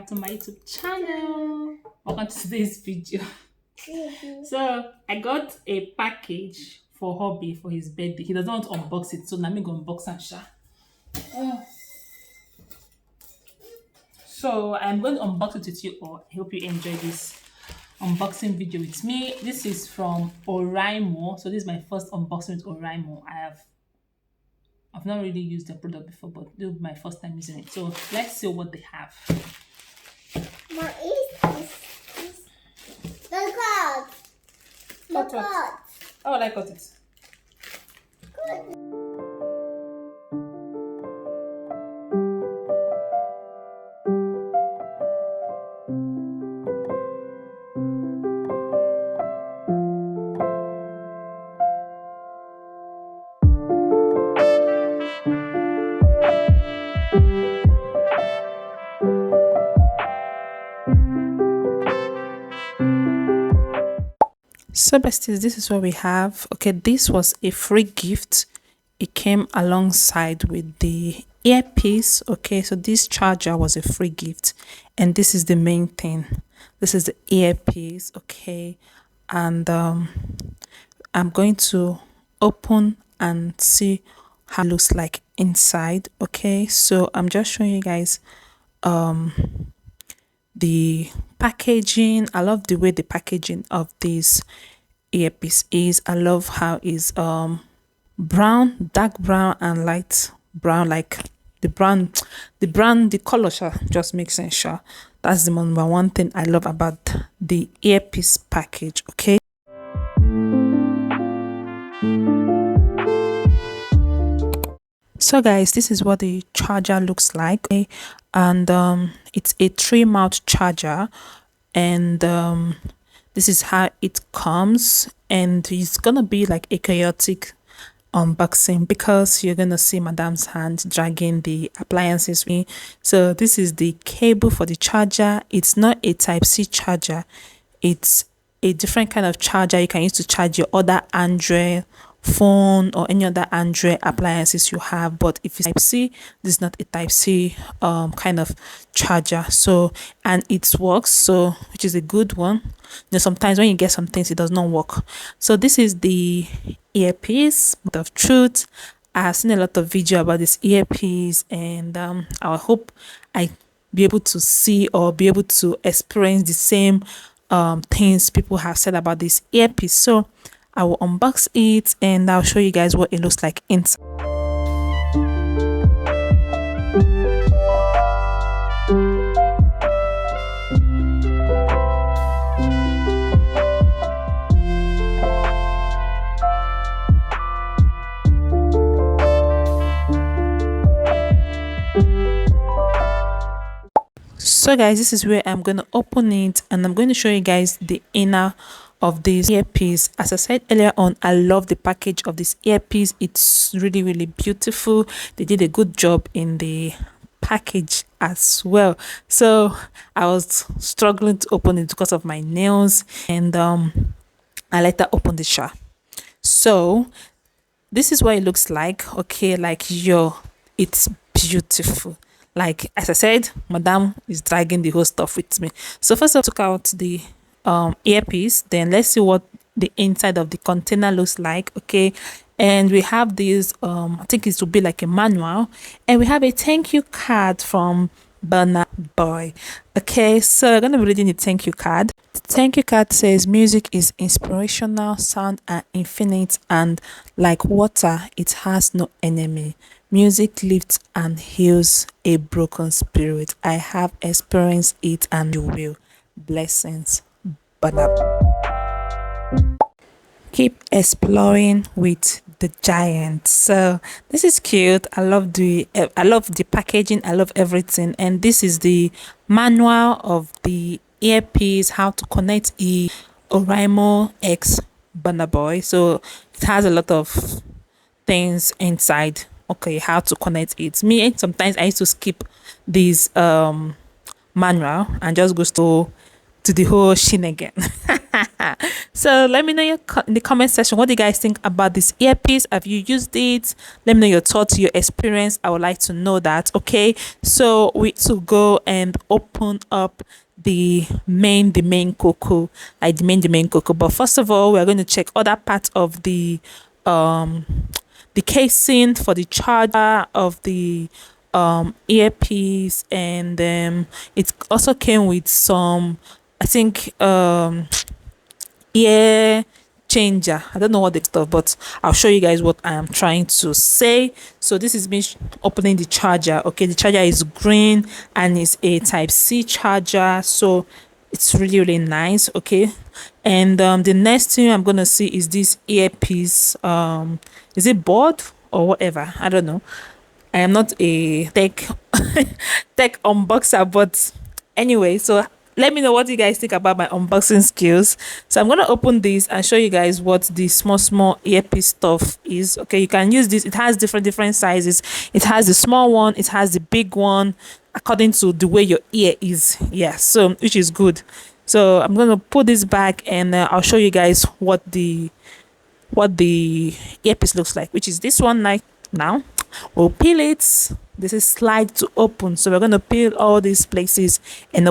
to my YouTube channel. Welcome to today's video. So I got a package for hubby for his birthday. He doesn't want to unbox it, so now I'm gonna unbox and share. So I'm going to unbox it with you all. I hope you enjoy this unboxing video with me. This is from ORAIMO. So this is my first unboxing with ORAIMO. I've not really used the product before, but this will be my first time using it. So let's see what they have. What is this? The cards. The cards. Oh, I got it. Good. So besties, this is what we have. Okay, this was a free gift. It came alongside with the earpiece. Okay, so this charger was a free gift, and this is the main thing. This is the earpiece. Okay, and I'm going to open and see how it looks like inside. Okay, so I'm just showing you guys the packaging. I love the way the packaging of this earpiece is. I love how it's brown, dark brown and light brown, like the color just makes sense. Sure, that's the number one thing I love about the earpiece package. Okay, so guys, this is what the charger looks like. Okay? And it's a 3-mouth charger, and this is how it comes, and it's gonna be like a chaotic unboxing because you're gonna see madam's hand dragging the appliances with me. So this is the cable for the charger. It's not a Type-C charger, it's a different kind of charger you can use to charge your other Android phone or any other Android appliances you have. But if it's Type-C, this is not a Type-C kind of charger. So, and it works, so which is a good one. You know, sometimes when you get some things, it does not work. So this is the earpiece of truth. I've seen a lot of video about this earpiece, and I hope I be able to see or be able to experience the same things people have said about this earpiece. So I will unbox it and I'll show you guys what it looks like inside. So guys, this is where I'm going to open it, and I'm going to show you guys the inner of this earpiece. As I said earlier on, I love the package of this earpiece. It's really beautiful. They did a good job in the package as well. So I was struggling to open it because of my nails, and I later opened the jar. So this is what it looks like. Okay, like it's beautiful. Like, as I said, madam is dragging the whole stuff with me. So first I took out the earpiece, then let's see what the inside of the container looks like. Okay, and we have this I think it will be like a manual, and we have a thank you card from Burna Boy. Okay, so we're gonna be reading the thank you card. The thank you card says, music is inspirational, sound are infinite, and like water, it has no enemy. Music lifts and heals a broken spirit. I have experienced it and you will. Blessings. But keep exploring with the giant. So this is cute. I love the packaging. I love everything. And this is the manual of the earpiece, how to connect a ORAIMO X Burna Boy. So it has a lot of things inside. Okay, how to connect it. Me, sometimes I used to skip this manual and just go to to the whole shin again. So let me know in the comment section, what do you guys think about this earpiece? Have you used it? Let me know your thoughts, your experience. I would like to know that. Okay, so we to go and open up the main cocoa, like the main cocoa. But first of all, we're going to check other parts of the casing for the charger of the earpiece, and it also came with some, I think, ear changer. I don't know what the stuff, but I'll show you guys what I am trying to say. So this is me opening the charger. Okay, the charger is green and it's a type C charger, so it's really nice. Okay, and the next thing I'm gonna see is this earpiece. Is it board or whatever? I don't know. I am not a tech unboxer, but anyway, so let me know what you guys think about my unboxing skills. So I'm gonna open this and show you guys what the small earpiece stuff is. Okay, you can use this. It has different sizes. It has the small one, it has the big one, according to the way your ear is. Yeah, so which is good. So I'm gonna put this back, and I'll show you guys what the earpiece looks like, which is this one. Like now we'll peel it. This is slide to open, so we're gonna peel all these places and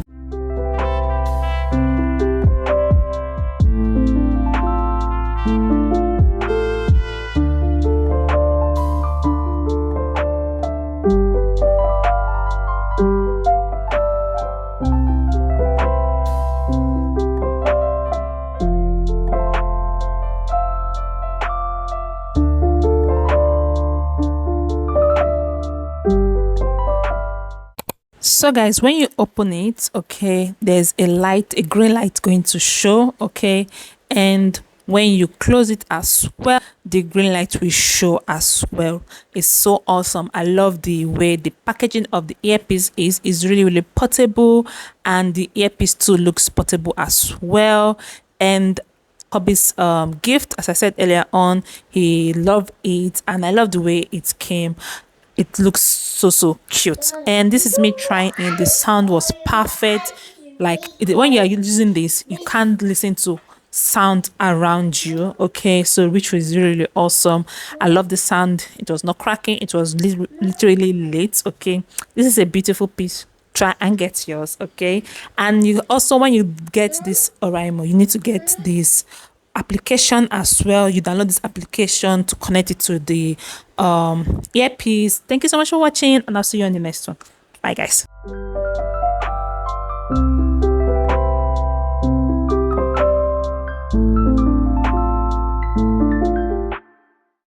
so guys, when you open it, okay, there's a green light going to show. Okay, and when you close it as well, the green light will show as well. It's so awesome. I love the way the packaging of the earpiece is really portable, and the earpiece too looks portable as well. And Hubby's gift, as I said earlier on, he loved it, and I love the way it came. It looks so cute, and this is me trying it. The sound was perfect. Like when you are using this, you can't listen to sound around you. Okay, so which was really awesome. I love the sound. It was not cracking. It was literally lit. Okay, this is a beautiful piece. Try and get yours. Okay, and you also, when you get this ORAIMO, you need to get this application as well. You download this application to connect it to the earpiece. Thank you so much for watching, and I'll see you on the next one. Bye guys.